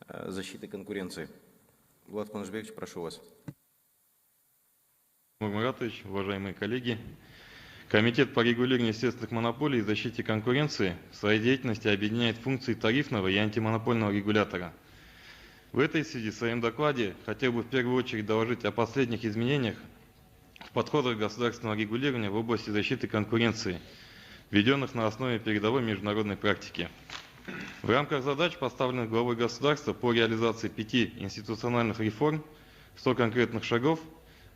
A: защиты конкуренции. Булат Куанышбекович, прошу вас.
D: Муратович, уважаемые коллеги, Комитет по регулированию естественных монополий и защите конкуренции в своей деятельности объединяет функции тарифного и антимонопольного регулятора. В этой связи в своем докладе хотел бы в первую очередь доложить о последних изменениях в подходах государственного регулирования в области защиты конкуренции, введенных на основе передовой международной практики. В рамках задач, поставленных главой государства по реализации 5 институциональных реформ, 100 конкретных шагов,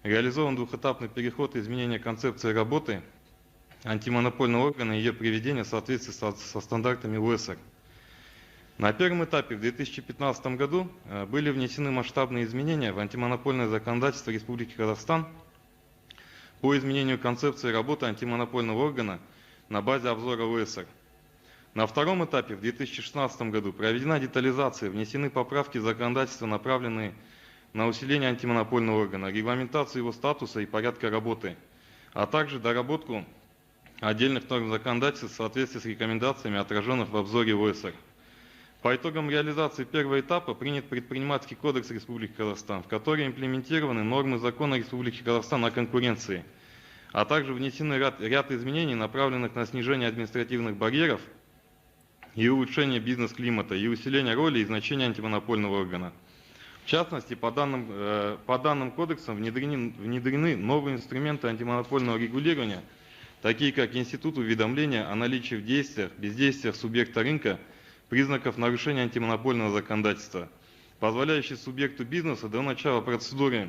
D: реализован двухэтапный переход и изменение концепции работы антимонопольного органа и ее приведение в соответствии со стандартами ОСР. На первом этапе в 2015 году были внесены масштабные изменения в антимонопольное законодательство Республики Казахстан по изменению концепции работы антимонопольного органа на базе обзора ОСР. На втором этапе в 2016 году проведена детализация, внесены поправки в законодательство, направленные на усиление антимонопольного органа, регламентацию его статуса и порядка работы, а также доработку отдельных норм законодательства в соответствии с рекомендациями, отраженных в обзоре ОСР. По итогам реализации первого этапа принят Предпринимательский кодекс Республики Казахстан, в который имплементированы нормы закона Республики Казахстан о конкуренции, а также внесены ряд изменений, направленных на снижение административных барьеров и улучшение бизнес-климата и усиление роли и значения антимонопольного органа. В частности, по данным кодексам внедрены новые инструменты антимонопольного регулирования, такие как институт уведомления о наличии в действиях, бездействиях субъекта рынка признаков нарушения антимонопольного законодательства, позволяющий субъекту бизнеса до начала процедуры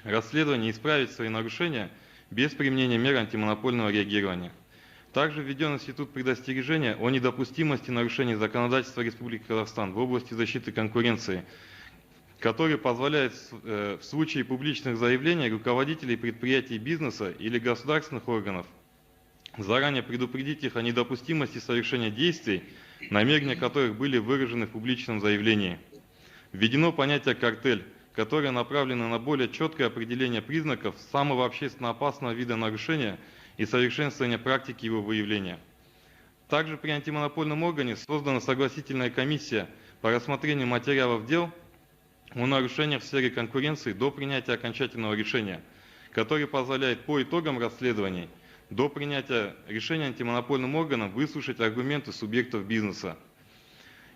D: расследования исправить свои нарушения без применения мер антимонопольного реагирования. Также введен институт предостережения о недопустимости нарушений законодательства Республики Казахстан в области защиты конкуренции, который позволяет в случае публичных заявлений руководителей предприятий бизнеса или государственных органов заранее предупредить их о недопустимости совершения действий, намерения которых были выражены в публичном заявлении. Введено понятие «картель», которое направлено на более четкое определение признаков самого общественно опасного вида нарушения и совершенствование практики его выявления. Также при антимонопольном органе создана согласительная комиссия по рассмотрению материалов дел о нарушениях в сфере конкуренции до принятия окончательного решения, который позволяет по итогам расследований до принятия решения антимонопольным органам выслушать аргументы субъектов бизнеса.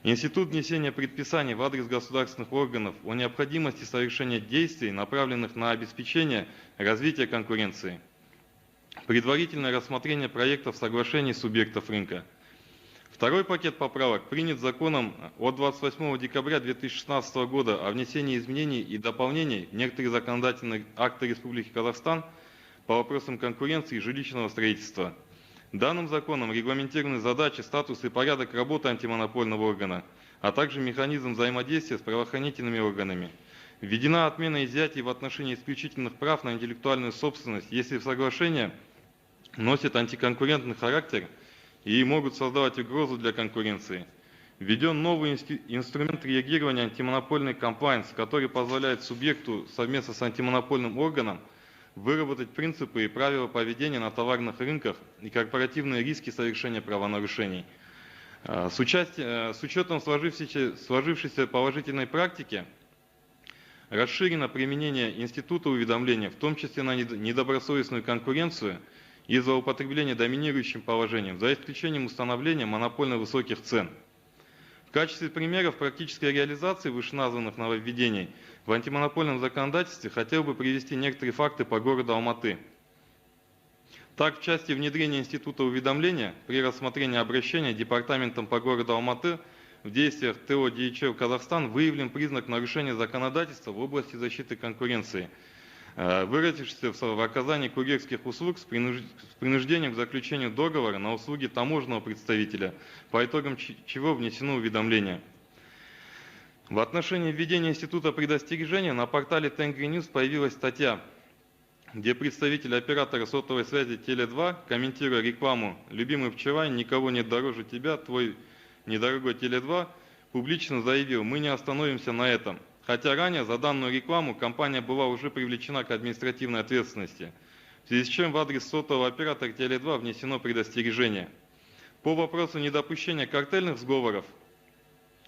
D: Институт внесения предписаний в адрес государственных органов о необходимости совершения действий, направленных на обеспечение развития конкуренции. Предварительное рассмотрение проектов соглашений субъектов рынка. Второй пакет поправок принят законом от 28 декабря 2016 года о внесении изменений и дополнений в некоторые законодательные акты Республики Казахстан по вопросам конкуренции и жилищного строительства. Данным законом регламентированы задачи, статус и порядок работы антимонопольного органа, а также механизм взаимодействия с правоохранительными органами. Введена отмена изъятий в отношении исключительных прав на интеллектуальную собственность, если соглашение носит антиконкурентный характер и могут создавать угрозу для конкуренции. Введен новый инструмент реагирования антимонопольный комплайнс, который позволяет субъекту совместно с антимонопольным органом выработать принципы и правила поведения на товарных рынках и корпоративные риски совершения правонарушений. С учетом сложившейся положительной практики расширено применение института уведомления, в том числе на недобросовестную конкуренцию и злоупотребление доминирующим положением, за исключением установления монопольно высоких цен. В качестве примеров практической реализации вышеназванных нововведений в антимонопольном законодательстве хотел бы привести некоторые факты по городу Алматы. Так, в части внедрения института уведомления при рассмотрении обращения Департаментом по городу Алматы в действиях ТО DHL Казахстан выявлен признак нарушения законодательства в области защиты конкуренции, выразившийся в оказании курьерских услуг с принуждением к заключению договора на услуги таможенного представителя, по итогам чего внесено уведомление. В отношении введения института предостережения на портале Tengri News появилась статья, где представитель оператора сотовой связи Теле2, комментируя рекламу «Любимый пчелай, никого нет дороже тебя, твой недорогой Теле2», публично заявил: «Мы не остановимся на этом». Хотя ранее за данную рекламу компания была уже привлечена к административной ответственности, в связи с чем в адрес сотового оператора Теле2 внесено предостережение. По вопросу недопущения картельных сговоров,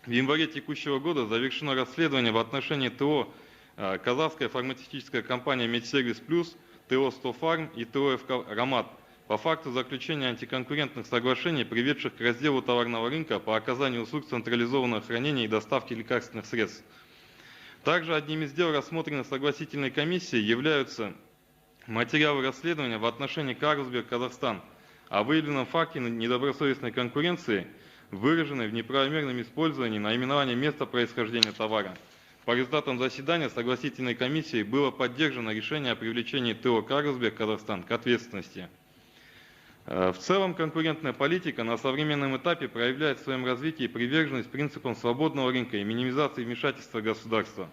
D: в январе текущего года завершено расследование в отношении ТО «Казахская фармацевтическая компания Медсервис Плюс», ТО «Стофарм» и ТО «ФК Ромат» по факту заключения антиконкурентных соглашений, приведших к разделу товарного рынка по оказанию услуг централизованного хранения и доставки лекарственных средств. Также одним из дел, рассмотренных согласительной комиссией, являются материалы расследования в отношении Карлсберг Казахстан о выявленном факте недобросовестной конкуренции, выраженной в неправомерном использовании наименования места происхождения товара. По результатам заседания согласительной комиссии было поддержано решение о привлечении ТО Карлсберг Казахстан к ответственности. В целом, конкурентная политика на современном этапе проявляет в своем развитии приверженность принципам свободного рынка и минимизации вмешательства государства.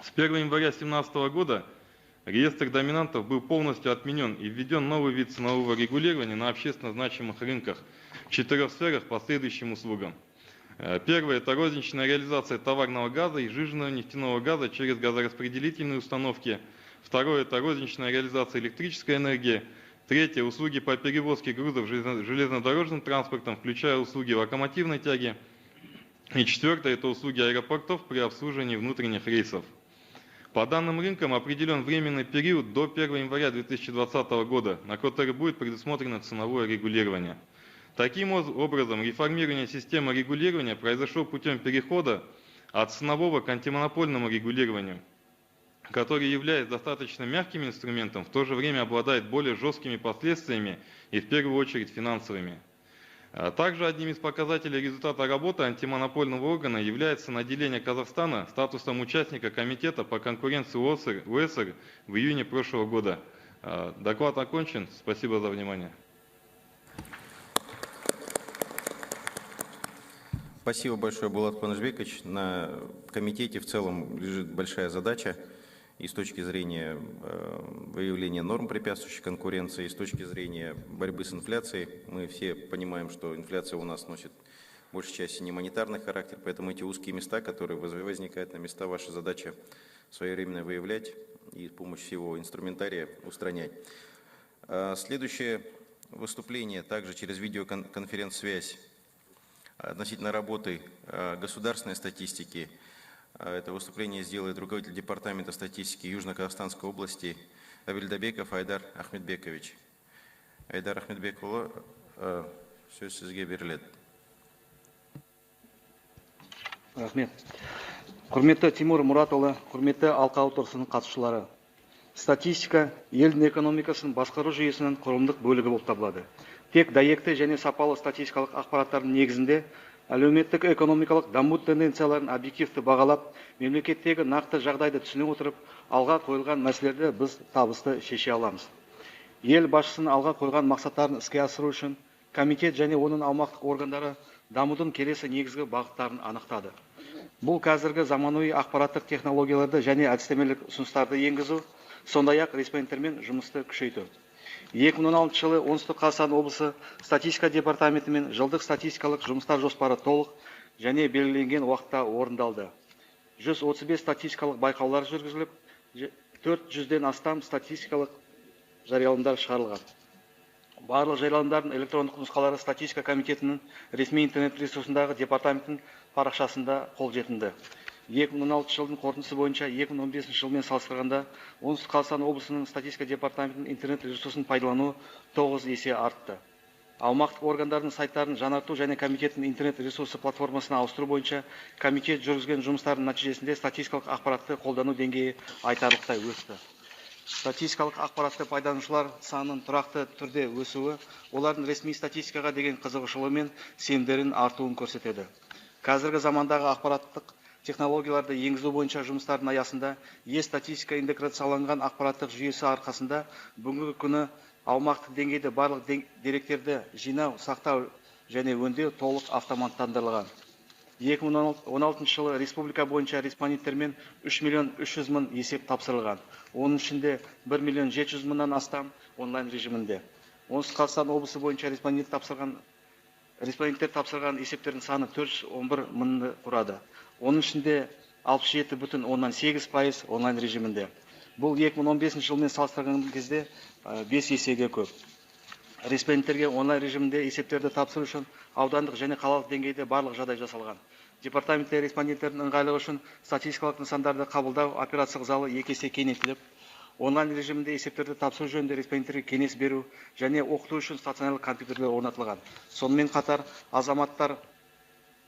D: С 1 января 2017 года реестр доминантов был полностью отменен и введен новый вид ценового регулирования на общественно значимых рынках в 4 сферах по следующим услугам. Первое – это розничная реализация товарного газа и сжиженного нефтяного газа через газораспределительные установки. Второе – это розничная реализация электрической энергии. Третье – услуги по перевозке грузов железнодорожным транспортом, включая услуги локомотивной тяги. И четвертое – это услуги аэропортов при обслуживании внутренних рейсов. По данным рынкам определен временный период до 1 января 2020 года, на который будет предусмотрено ценовое регулирование. Таким образом, реформирование системы регулирования произошло путем перехода от ценового к антимонопольному регулированию, который является достаточно мягким инструментом, в то же время обладает более жесткими последствиями и в первую очередь финансовыми. Также одним из показателей результата работы антимонопольного органа является наделение Казахстана статусом участника Комитета по конкуренции ОЭСР в июне прошлого года. Доклад окончен. Спасибо за внимание.
A: Спасибо большое, Булат Куанышбекович. На комитете в целом лежит большая задача и с точки зрения выявления норм, препятствующих конкуренции, и с точки зрения борьбы с инфляцией. Мы все понимаем, что инфляция у нас носит в большей части не монетарный характер, поэтому эти узкие места, которые возникают на места, ваша задача своевременно выявлять и с помощью всего инструментария устранять. Следующее выступление также через видеоконференц-связь относительно работы государственной статистики. Это выступление сделает руководитель Департамента статистики Южно-Казахстанской области Абильдабеков Айдар Ахмедбекович. Айдар Ахмедбекұлы, сөз сізге беріледі.
E: Рахмет. Құрметті Тимур Мұратұлы, құрметті алқа отырысының қатысушылары. Статистика елдің экономикасын басқару жүйесінің құрылымдық бөлігі болып табылады. Тек дәйекті және сапалы статистикалық ақпараттардың негізінде әлеуметтік экономикалық даму тенденцияларын объективті бағалап, мемлекеттегі нақты жағдайды түсіне отырып, алға қойылған мәселелерді біз табысты шеше аламыз. ел басшысының алға қойған мақсаттарын іске асыру үшін комитет және оның аумақтық органдары дамудың келесі негізгі бағыттарын анықтады. Бұл қазіргі заманауи ақпараттық технологияларды және әдістемелік ұсыныстарды енгізу, сондай-ақ респонденттермен жұмысты күшейту. 2016 жылы оңтүстік Қазақстан облысы статистика департаментімен жылдық статистикалық жұмыстар жоспары толық және белгіленген уақытта орындалды. 135 статистикалық байқаулар жүргізіліп, 400-ден астам статистикалық жарияланымдар шығарылған. Барлық жарияланымдардың электрондық нұсқалары статистика комитетінің ресми интернет ресурсындағы департаменттің парақшасында қолжетімді. 2016 жылдың қорытындысы бойынша 2015 жылмен салыстырғанда оңтүстік Қазақстан облысының статистика департаментінің интернет ресурсын пайдалану 9 есе артты. Аумақтық органдардың сайттарын жаңарту және комитеттің интернет ресурсы платформасына ауыстыру бойынша комитет жүргізген жұмыстардың нәтижесінде статистикалық ақпаратты қолдану деңгейі айтарлықтай өсті. Статистикалық ақпаратты пайдаланушылар санының тұрақты түрде өсуі, олардың ресми статистикаға деген қызығушылығы мен сенімдерінің артуын көрсетеді. Қазіргі замандағы ақпараттық технологияларды енгізу бойынша жұмыстардың аясында статистика интеграцияланған ақпараттық жүйесі арқасында бүгінгі күні аумақтық деңгейде барлық деректерді жинау, сақтау және өңдеу толық автоматтандырылған. 2016 жылы республика бойынша респонденттермен 3.300.000 есеп тапсырылған. Оның ішінде 1.700.000-нан астам онлайн режимінде. Оңтүстік Қазақстан облысы бойынша респонденттер тапсырған есептердің саны 411.000-ны құрады. Оның ішінде 67,8% онлайн режимінде. Бұл 2015 жылмен салыстырған кезде 5 есеге көп. Респонденттерге онлайн режимінде есептерді тапсыру үшін аудандық және қалалық деңгейде барлық жағдай жасалған. Департаментте респонденттердің ыңғайлығы үшін статистикалық нысандарды қабылдау операциялық залы 2 есе кеңейтіліп, онлайн режимінде есептерді тапсыру жөнінде респонденттерге кеңес беру және оқыту үшін стационарлы компьютерлер орнатылған. Сонымен қатар азаматтар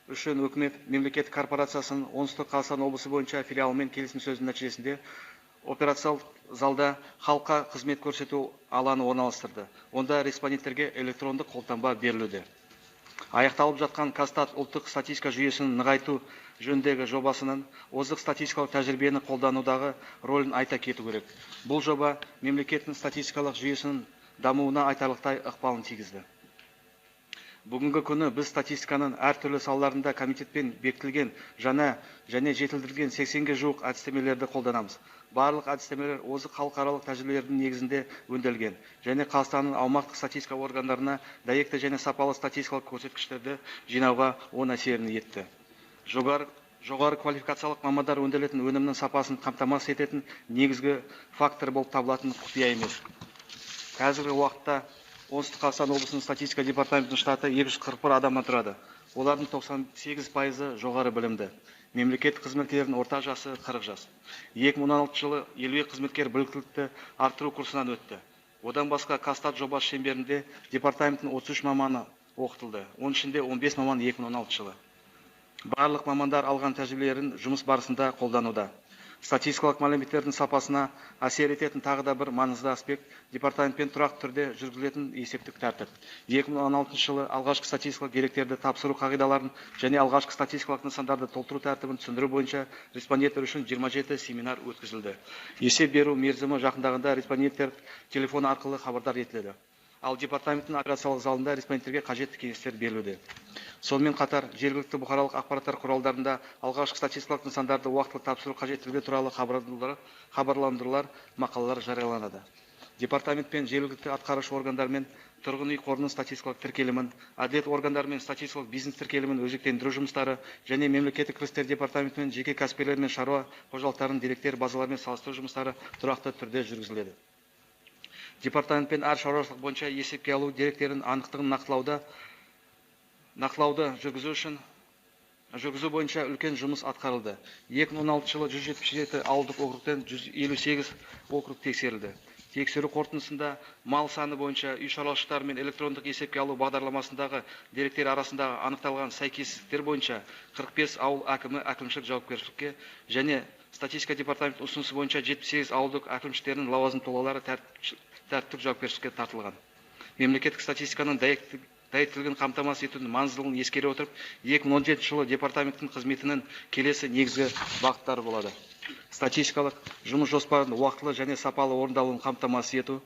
E: үшін үкімет мемлекеттік корпорациясының оңтүстік Қазақстан облысы бойынша филиалымен келісім сөзінің нәтижесінде операциялық залда халыққа қызмет көрсету алаңы орналастырды. Онда респонденттерге электрондық қолтаңба берілуде. Аяқталып жатқан Қазстат ұлттық статистика жүйесін нығайту жөніндегі жобасының озық статистикалық тәжірибені қолданудағы рөлін айта кету керек. Бұл жоба мемлекеттің статистикалық жүйесінің дамуына айтарлықтай ықпалын тигізді. Бүгінгі күні біз статистиканың әртүрлі салаларында комитетпен бекітілген жаңа және жетілдірілген 80-ге жуық әдістемелерді қолданамыз. Барлық әдістемелер озық халықаралық тәжірибелердің негізінде өңделген және Қазақстанның аумақтық статистика органдарына дәйекті және сапалы статистикалық көрсеткіштерді жинауға оң әсерін етті. Жоғары квалификациялық мамандар өңделетін өнімнің сапасын қамтамасыз ететін негізгі фактор болып табылатын құпия емес. Қазіргі уақытта оңтүстік Қазақстан облысының статистика департаментінің штаты 241 адамнан тұрады. Олардың 98% жоғары білімді. Мемлекеттік қызметкерлердің орта жасы 40 жас. 2016 жылы 50 қызметкер біліктілікті арттыру курсынан өтті. Одан басқа Қазстат жобасы шеңберінде департаменттің 33 маманы оқытылды. Оның ішінде 15 маман 2016 жылы. Барлық мамандар алған тәжірибелерін жұмыс барысында қолдануда. Статистикалық мәліметтердің сапасына әсер ететін тағы да бір маңызды аспект департаментпен тұрақты түрде жүргізілетін есептік тәртіп. 2016 жылы алғашқы статистикалық деректерді тапсыру қағидаларын және алғашқы статистикалық нысандарды толтыру тәртібін түсіндіру бойынша респонденттер үшін 27 семинар өткізілді. Есеп беру мерзімі жақындағанда респонденттер телефон арқылы хабардар етіледі. Ал департаменттің операциялық залында респонденттерге қажетті кеңестер берілуде. Сонымен қатар жергілікті бұқаралық ақпараттар құралдарында алғашқы статистикалық нысандарды уақытылы тапсыру қажеттілігі туралы хабарландырулар, мақалалар жарияланады. Департамент пен жергілікті атқарушы органдармен тұрғын үй қорының статистикалық тіркелімін, әділет органдарымен статистикалық бизнес тіркелімін өзектендіру жұмыстары және мемлекеттік кірістер департаментімен жеке кәсіпкерлер мен шаруа қожалықтарының деректер базаларымен салыстыру жұмыстары тұрақты түрде жүргізіледі. Департаментпен әр шаруашылық бойынша есепке алу деректерін анықтығын нақтылауды жүргізу бойынша үлкен жұмыс атқарылды. 2016 жылы 177 ауылдық округтен 158 округ тексерілді. Тексеру қорытындысында мал саны бойынша үй шаруашылықтары мен электрондық есепке алу бағдарламасындағы деректер арасындағы анықталған сәйкестіктер бойынша 45 ауыл әкімі әкімшілік жауапкершілікке және статистика департамент ұсынысы бойынша 78 ауылдық әкімшіліктерінің лауазым тұлғалары тәртіптік жауапкершілікке тартылған. Мемлекеттік статистиканың дәйектілігін қамтамасыз етудің маңыздылығын ескере отырып, 2017 жылы департаменттің қызметінің келесі негізгі бағыттары болады. Статистикалық жұмыс жоспарын уақытылы және сапалы орындалуын қамтамасыз ету,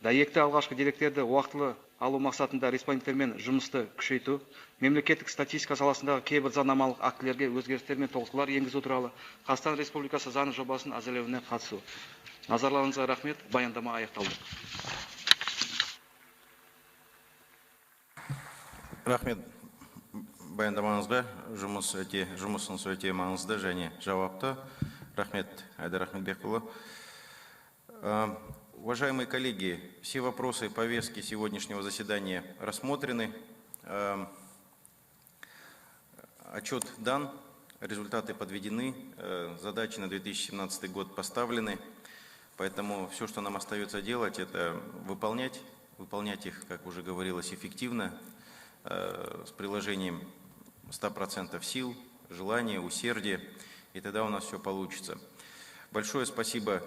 E: дәйекті алғашқы деректерді уақытылы алу мақсатында респонденттермен жұмысты күшейту, мемлекеттік статистика саласындағы кейбір заңнамалық актілерге өзгерістер мен толықтырулар енгізу туралы Қазақстан Республикасы заңы жобасын әзірлеуіне қатысу. Назарларыңызға рахмет, баяндама аяқталды.
A: Рахмет баяндамаңызға, жұмысыңыз өте маңызды және жауапты. Рахмет, Айдар Ахметбекұлы. Уважаемые коллеги, все вопросы повестки сегодняшнего заседания рассмотрены. Отчет дан, результаты подведены, задачи на 2017 год поставлены. Поэтому все, что нам остается делать, это выполнять их, как уже говорилось, эффективно, с приложением 100% сил, желания, усердия, и тогда у нас все получится. Большое спасибо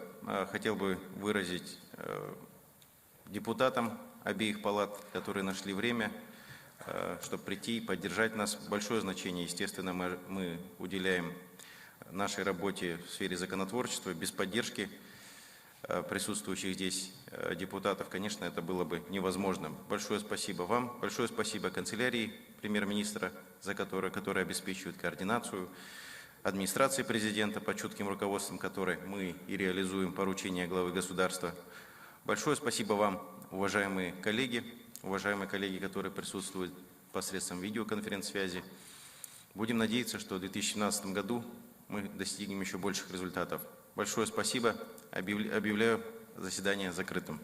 A: хотел бы выразить депутатам обеих палат, которые нашли время, чтобы прийти и поддержать нас. Большое значение, естественно, мы уделяем нашей работе в сфере законотворчества. Без поддержки присутствующих здесь депутатов, конечно, это было бы невозможным. Большое спасибо вам, большое спасибо канцелярии премьер-министра, которая обеспечивает координацию, администрации президента, под чутким руководством которой мы и реализуем поручения главы государства. Большое спасибо вам, уважаемые коллеги, которые присутствуют посредством видеоконференц-связи. Будем надеяться, что в 2017 году мы достигнем еще больших результатов. Большое спасибо. Объявляю заседание закрытым.